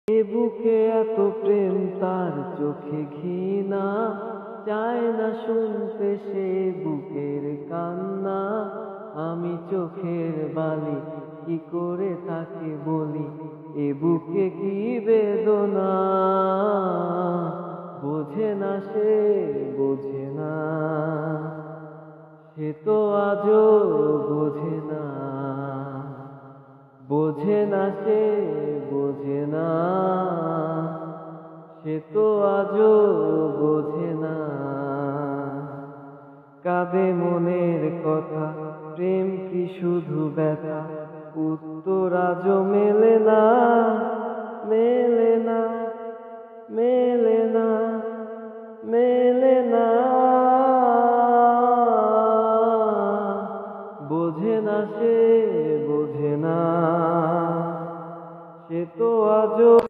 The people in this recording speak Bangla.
এ বুকে এত প্রেম তার চোখে ঘৃণা, চায় না শুনতে সে বুকের কান্না। আমি চোখের বালি কি করে তাকে বলি, এ বুকে কি বেদনা। বোঝে না সে, বোঝে না, সে তো আজও বোঝে না। বোঝে না সে, বোঝে না, সে তো আজও বোঝে না। কাঁদে মনের কথা, প্রেম কি শুধু ব্যথা,